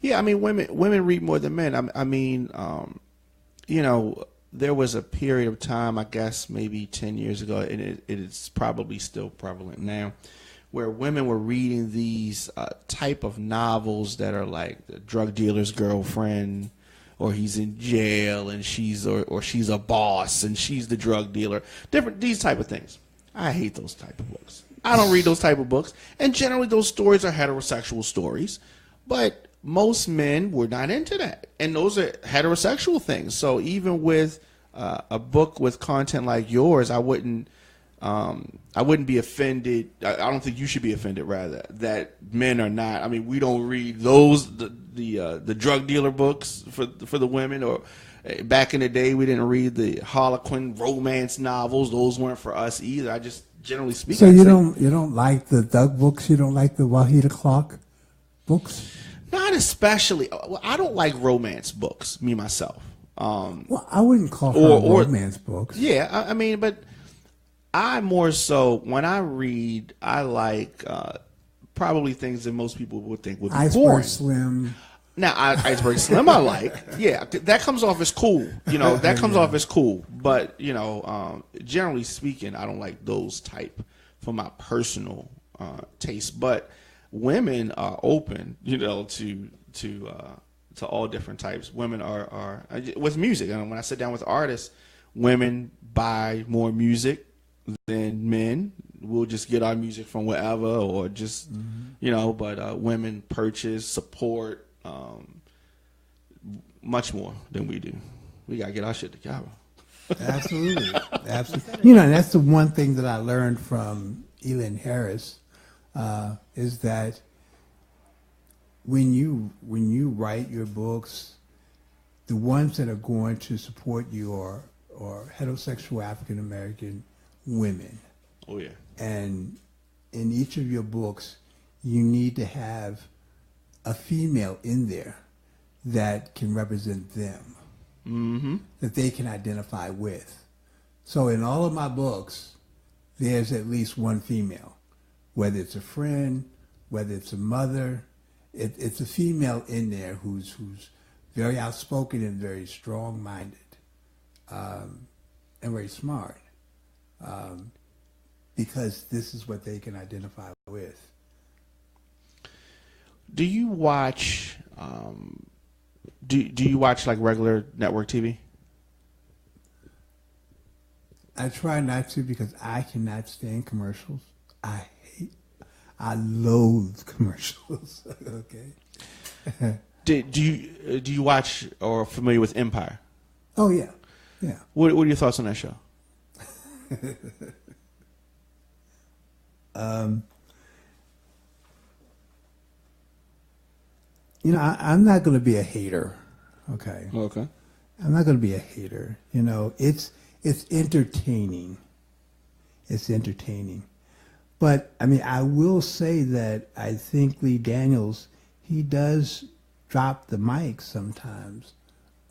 Yeah, I mean, women read more than men. I mean, there was a period of time, I guess maybe 10 years ago, and it is probably still prevalent now, where women were reading these type of novels that are like the drug dealer's girlfriend, or he's in jail and she's a boss and she's the drug dealer. These type of things. I hate those type of books. I don't read those type of books. And generally those stories are heterosexual stories. But most men were not into that. And those are heterosexual things. So even with a book with content like yours, I wouldn't be offended. I don't think you should be offended, rather, that men are not. I mean, we don't read the drug dealer books for the women, or back in the day we didn't read the Harlequin romance novels. Those weren't for us either. I just generally speaking. So you don't like the Doug books? You don't like the Wahida Clark books? Not especially. Well, I don't like romance books, me myself. Well, I wouldn't call them romance books. Yeah, I mean, but I more so, when I read, I like probably things that most people would think would be Iceberg boring. Slim. Now, Iceberg Slim I like. Yeah, that comes off as cool. That comes off as cool. But, generally speaking, I don't like those type for my personal taste. But women are open, to all different types. Women are with music. And when I sit down with artists, women buy more music than men. we'll just get our music from wherever, or just but women purchase, support, much more than we do. We gotta get our shit together. Absolutely, absolutely. And that's the one thing that I learned from Elin Harris, is that when you write your books, the ones that are going to support you are heterosexual African American women. Oh yeah. And in each of your books, you need to have a female in there that can represent them, that they can identify with. So in all of my books, there's at least one female, whether it's a friend, whether it's a mother. It's a female in there who's very outspoken and very strong-minded, and very smart, because this is what they can identify with. Do you watch? Do you watch like regular network TV? I try not to, because I cannot stand commercials. I loathe commercials. Okay. Do you watch or are familiar with Empire? Oh yeah, yeah. What are your thoughts on that show? I'm not going to be a hater. Okay. Okay. I'm not going to be a hater. It's entertaining. It's entertaining. But, I will say that I think Lee Daniels, he does drop the mic sometimes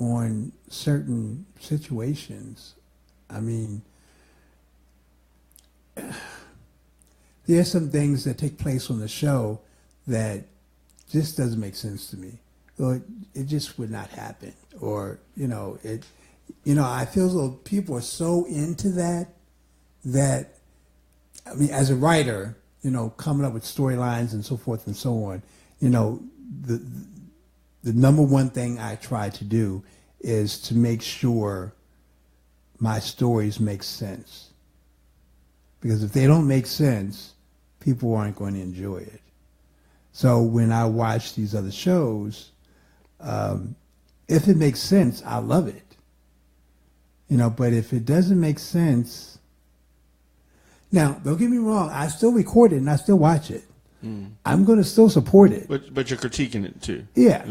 on certain situations. There's some things that take place on the show that just doesn't make sense to me. Or it just would not happen. Or, I feel as though people are so into that as a writer, coming up with storylines and so forth and so on, the number one thing I try to do is to make sure my stories make sense. Because if they don't make sense, people aren't going to enjoy it. So when I watch these other shows, if it makes sense, I love it. But if it doesn't make sense, now, don't get me wrong, I still record it and I still watch it. I'm going to still support it. But you're critiquing it too. Yeah.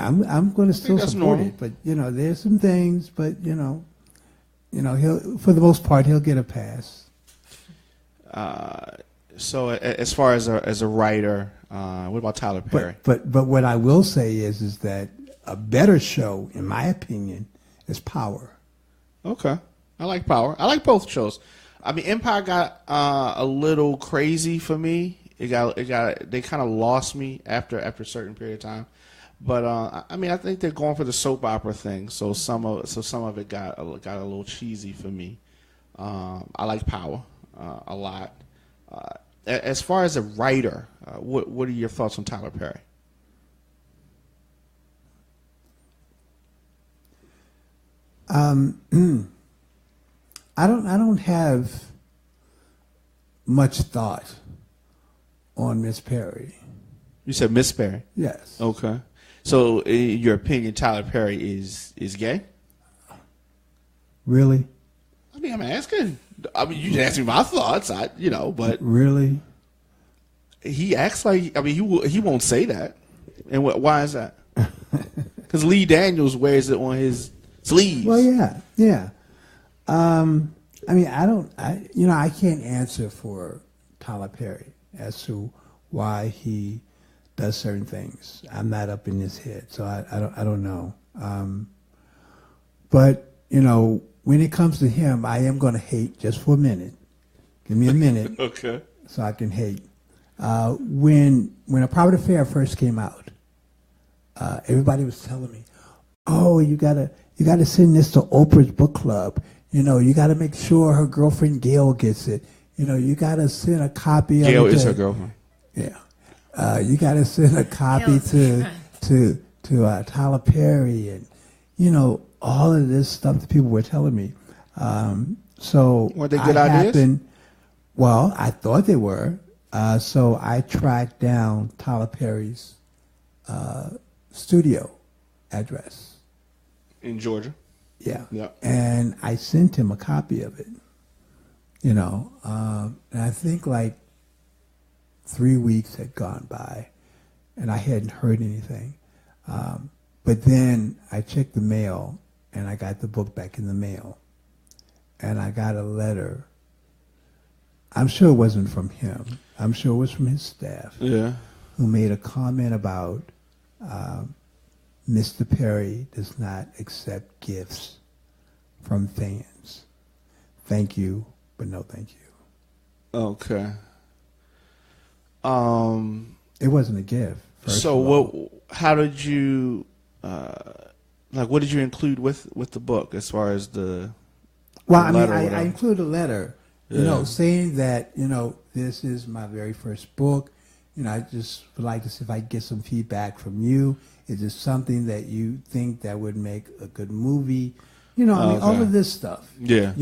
I'm going to still support normal. it. But there's some things. But he'll, for the most part, he'll get a pass. So as far as a writer, what about Tyler Perry? But what I will say is that a better show, in my opinion, is Power. Okay, I like Power. I like both shows. Empire got a little crazy for me. They kind of lost me after a certain period of time. But I think they're going for the soap opera thing. So some of it got a little cheesy for me. I like Power a lot. As far as a writer, what are your thoughts on Tyler Perry? I don't have much thought on Miss Perry. You said Miss Perry? Yes. Okay. So in your opinion, Tyler Perry is gay? Really? I'm asking. You didn't ask me my thoughts, but really, he acts like. He won't say that. And why is that? Because Lee Daniels wears it on his sleeves. Well, yeah. I can't answer for Tyler Perry as to why he does certain things. I'm not up in his head, so I don't know. But when it comes to him, I am going to hate just for a minute. Give me a minute. Okay. So I can hate. When A Private Affair first came out, everybody was telling me, "Oh, you gotta send this to Oprah's book club. You gotta make sure her girlfriend Gail gets it. You gotta send a copy of it." Gail is her girlfriend. Yeah. You gotta send a copy to Tyler Perry, and all of this stuff that people were telling me. So were they good ideas? Well, I thought they were. So I tracked down Tyler Perry's studio address. In Georgia? Yeah. Yeah. And I sent him a copy of it. And I think like 3 weeks had gone by, and I hadn't heard anything. But then I checked the mail, and I got the book back in the mail. And I got a letter. I'm sure it wasn't from him. I'm sure it was from his staff. Yeah. Who made a comment about Mr. Perry does not accept gifts from fans. Thank you, but no thank you. Okay. It wasn't a gift. So how did you what did you include with the book as far as the I include a letter, saying that, this is my very first book. I just would like to see if I can get some feedback from you. Is this something that you think that would make a good movie? All of this stuff. Yeah.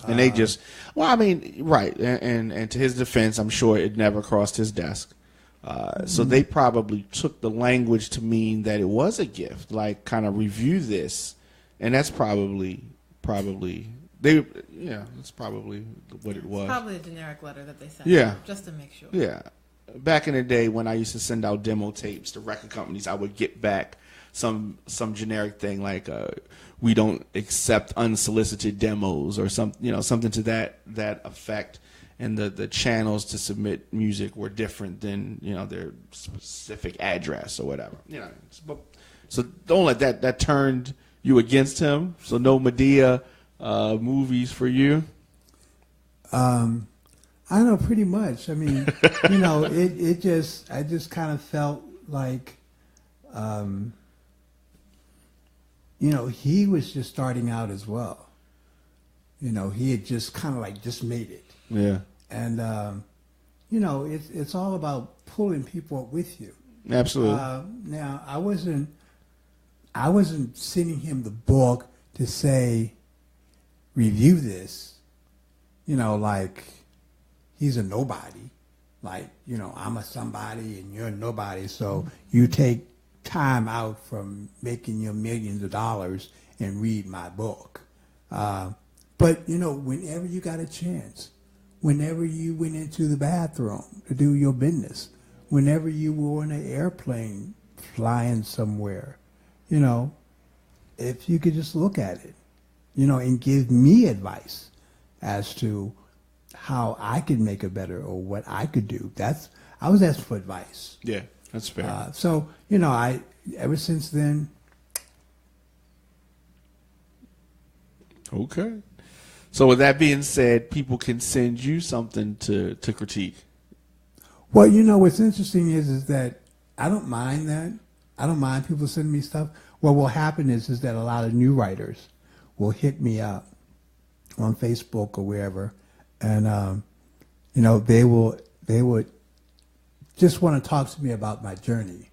And they just, right. And to his defense, I'm sure it never crossed his desk. So they probably took the language to mean that it was a gift, like kind of review this. And that's probably it's probably what it was. Probably a generic letter that they sent. Yeah. Just to make sure. Yeah. Back in the day when I used to send out demo tapes to record companies, I would get back some generic thing like we don't accept unsolicited demos or something to that effect. And the channels to submit music were different than their specific address or whatever. So don't let that turned you against him. So no Medea movies for you. I don't know, pretty much. I mean, I just kind of felt like, he was just starting out as well. He had just kind of like just made it. Yeah. And, it's all about pulling people up with you. Absolutely. Now, I wasn't sending him the book to say, review this, like he's a nobody. Like, I'm a somebody and you're a nobody. So you take time out from making your millions of dollars and read my book. But, whenever you got a chance, whenever you went into the bathroom to do your business, whenever you were on an airplane flying somewhere, if you could just look at it, and give me advice as to how I could make it better or what I could do. I was asking for advice. Yeah, that's fair. So, ever since then. Okay. So with that being said, people can send you something to critique. Well, what's interesting is that I don't mind that. I don't mind people sending me stuff. What will happen is that a lot of new writers will hit me up on Facebook or wherever, and they would just want to talk to me about my journey,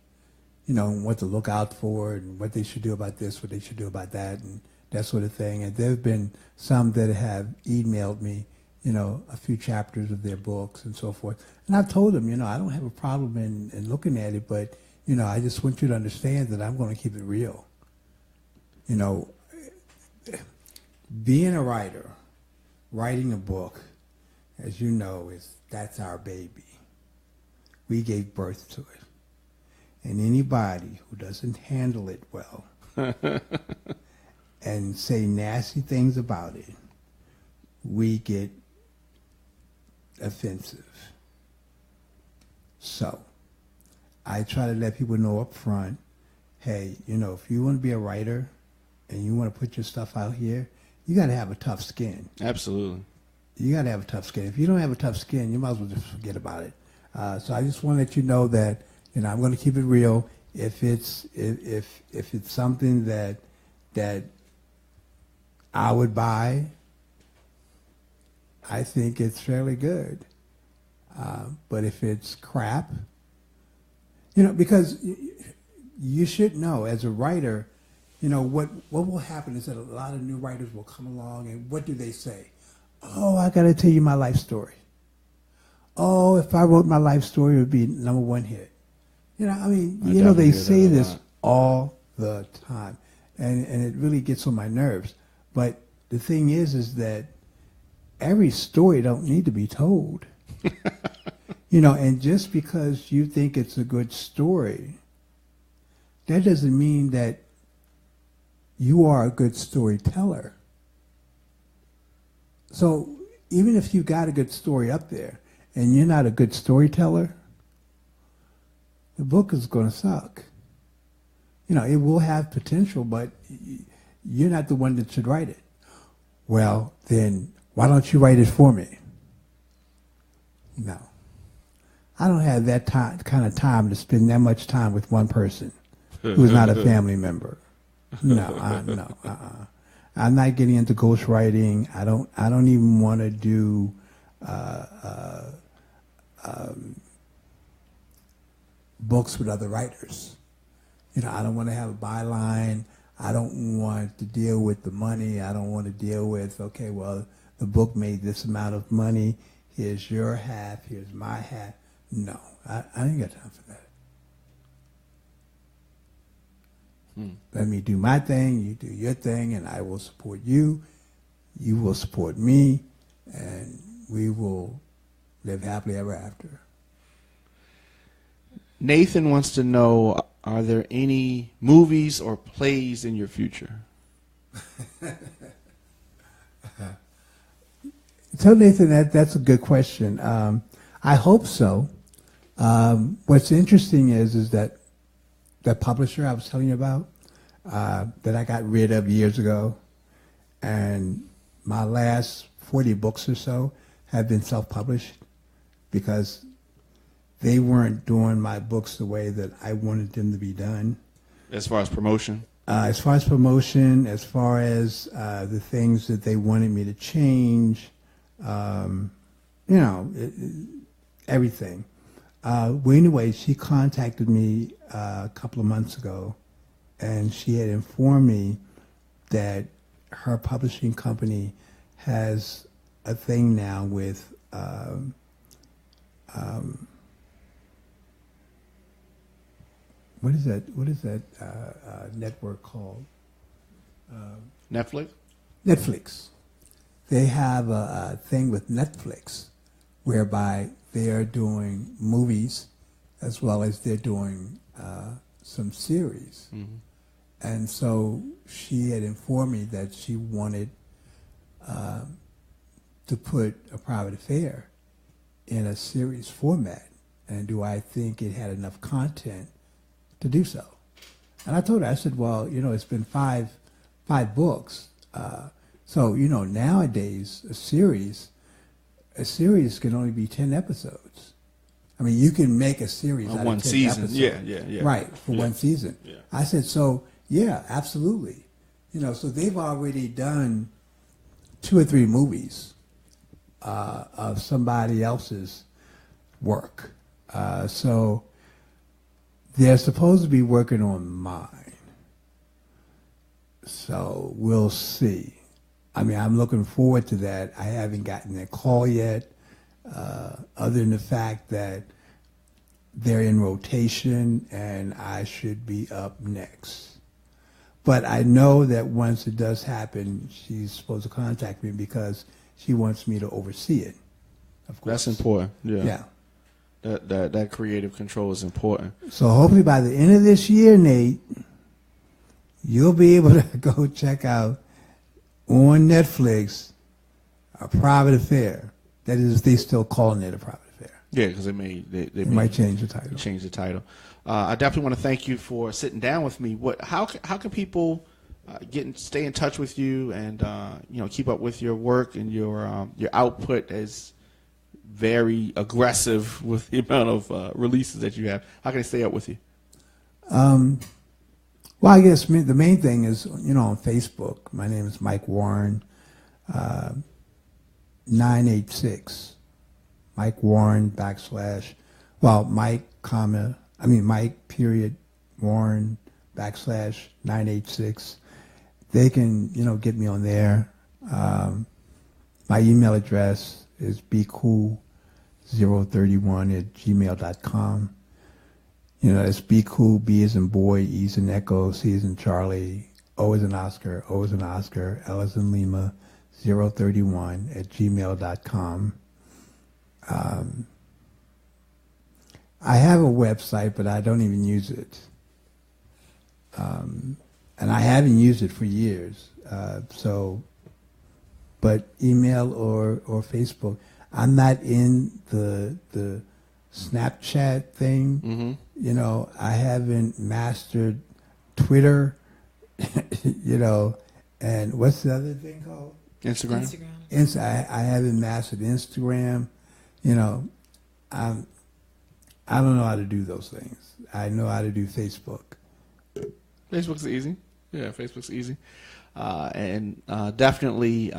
and what to look out for and what they should do about this, what they should do about that, and that sort of thing. And there have been some that have emailed me, a few chapters of their books and so forth. And I've told them, I don't have a problem in looking at it, but, I just want you to understand that I'm going to keep it real. Being a writer, writing a book, as you know, that's our baby. We gave birth to it. And anybody who doesn't handle it well and say nasty things about it, we get offensive. So I try to let people know up front, hey, if you want to be a writer and you want to put your stuff out here, you got to have a tough skin. Absolutely. You got to have a tough skin. If you don't have a tough skin, you might as well just forget about it. So I just want to let you know that, I'm going to keep it real. If it's something that I would buy, I think it's fairly good. But if it's crap, because you should know as a writer, what will happen is that a lot of new writers will come along, and what do they say? Oh, I got to tell you my life story. oh, if I wrote my life story, it would be #1 hit. You know, I mean, they say this all the time, and it really gets on my nerves. But the thing is that every story don't need to be told. And just because you think it's a good story, that doesn't mean that you are a good storyteller. So even if you got a good story up there and you're not a good storyteller, the book is going to suck. It will have potential, but you're not the one that should write it. Well, then why don't you write it for me? No. I don't have that kind of time to spend that much time with one person who's not a family member. No. I'm not getting into ghostwriting. I don't even want to do books with other writers. I don't want to have a byline. I don't want to deal with the money. I don't want to deal with, okay, well, the book made this amount of money. Here's your half. Here's my half. No, I ain't got time for that. Let me do my thing, you do your thing, and I will support you. You will support me, and we will live happily ever after. Nathan wants to know, are there any movies or plays in your future? Tell Nathan that's a good question. I hope so. What's interesting is that publisher I was telling you about, that I got rid of years ago, and my last 40 books or so have been self-published because they weren't doing my books the way that I wanted them to be done. As far as promotion? As far as promotion, as far as the things that they wanted me to change, everything. Well, anyway, she contacted me a couple of months ago, and she had informed me that her publishing company has a thing now with what is that network called? Netflix? Netflix. They have a thing with Netflix whereby they are doing movies as well as they're doing some series. Mm-hmm. And so she had informed me that she wanted to put A Private Affair in a series format. And do I think it had enough content to do so? And I told her, I said, well, it's been five books. So, nowadays, a series can only be 10 episodes. I mean, you can make a series out of 10 season. episodes. Yeah. Right, for one season. Yeah. I said, so, yeah, absolutely. So they've already done 2 or 3 movies of somebody else's work. So they're supposed to be working on mine. So we'll see. I mean, I'm looking forward to that. I haven't gotten that call yet, other than the fact that they're in rotation and I should be up next. But I know that once it does happen, she's supposed to contact me because she wants me to oversee it. Of course. That's important. Yeah. That creative control is important. So hopefully by the end of this year, Nate, you'll be able to go check out on Netflix A Private Affair. That is, they still calling it A Private Affair. Yeah, because they might change the title. Change the title. I definitely want to thank you for sitting down with me. How can people stay in touch with you and keep up with your work and your output is very aggressive with the amount of releases that you have. How can they stay up with you? Well, I guess the main thing is, on Facebook. My name is Mike Warren, 986. Mike Warren / Mike period Warren / 986. They can, get me on there. My email address is becool 031@gmail.com. You know, it's be cool, B as in boy, E as in echo, C as in Charlie, O as in Oscar, O as in Oscar, L as in Lima, 031@gmail.com. I have a website, but I don't even use it. And I haven't used it for years. But email or Facebook. I'm not in the Snapchat thing. Mm-hmm. You know, I haven't mastered Twitter. You know, and what's the other thing called? Instagram. I haven't mastered Instagram. You know, I don't know how to do those things. I know how to do Facebook. Facebook's easy. Yeah, Facebook's easy. And definitely,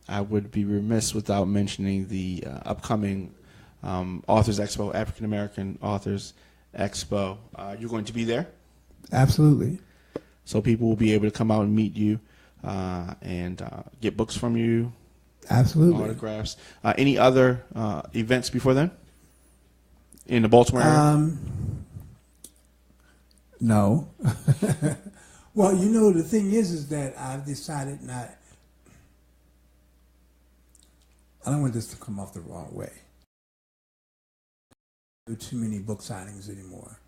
I would be remiss without mentioning the upcoming Authors Expo, African American Authors Expo. You're going to be there? Absolutely. So people will be able to come out and meet you and get books from you. Absolutely. Autographs. Any other events before then in the Baltimore area? No. Well, you know, the thing is that I've decided not. I don't want this to come off the wrong way. Do too many book signings anymore.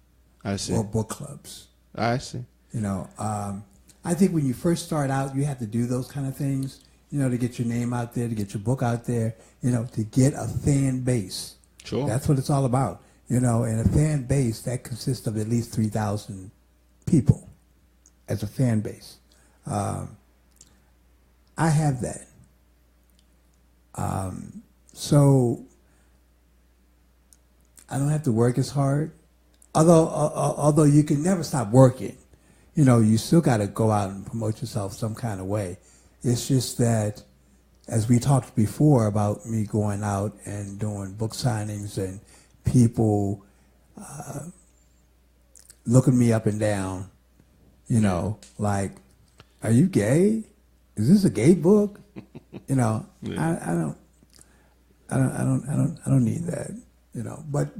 I see. Or book clubs. I see. You know, I think when you first start out, you have to do those kind of things, you know, to get your name out there, to get your book out there, you know, to get a fan base. Sure. That's what it's all about. You know, and a fan base, that consists of at least 3,000 people as a fan base. I have that. So I don't have to work as hard. Although you can never stop working. You know, you still got to go out and promote yourself some kind of way. It's just that, as we talked before about me going out and doing book signings and people looking me up and down, you know, like, are you gay? Is this a gay book? You know, yeah. I don't need that. You know, but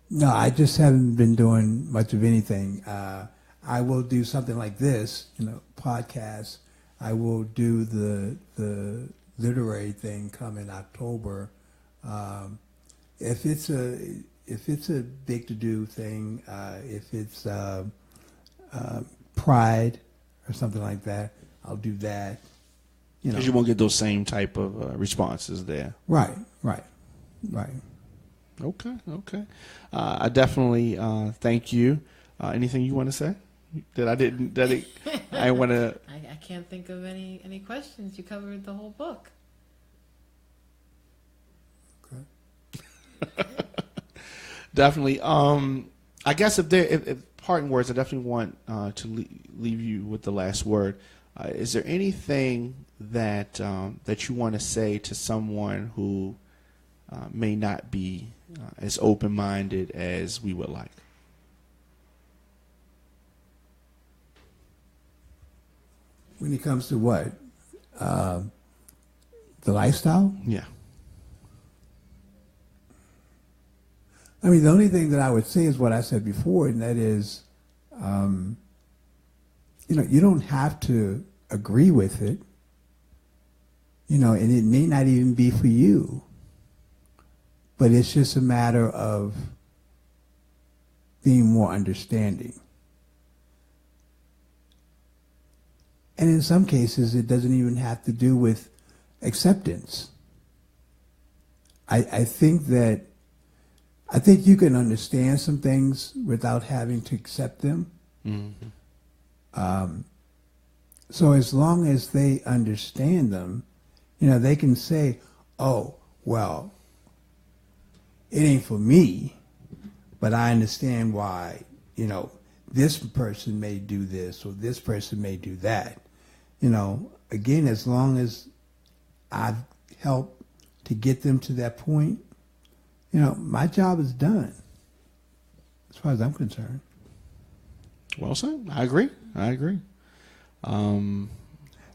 no, I just haven't been doing much of anything. I will do something like this, you know, podcast. I will do the literary thing come in October. If it's a big to do thing, if it's Pride or something like that, I'll do that. You know, because you won't get those same type of responses there. Right. Okay. I definitely thank you. Anything you want to say that I didn't? I want to. I can't think of any questions. You covered the whole book. Okay. Definitely. I guess if parting words, I definitely want to leave you with the last word. Is there anything that you want to say to someone who may not be as open-minded as we would like? When it comes to what? The lifestyle? Yeah. I mean, the only thing that I would say is what I said before, and that is, you know, you don't have to agree with it, you know, and it may not even be for you. But it's just a matter of being more understanding. And in some cases, it doesn't even have to do with acceptance. I think you can understand some things without having to accept them. Mm-hmm. So as long as they understand them, you know, they can say, oh, well, it ain't for me, but I understand why, you know, this person may do this or this person may do that. You know, again, as long as I've helped to get them to that point, you know, my job is done, as far as I'm concerned. Well said. I agree.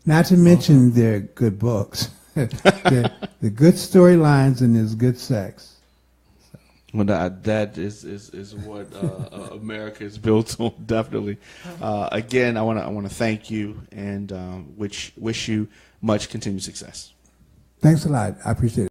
Not to mention they're good books. the good storylines and there's good sex. Well, that is what America is built on. Definitely. Again, I want to thank you and wish you much continued success. Thanks a lot. I appreciate it.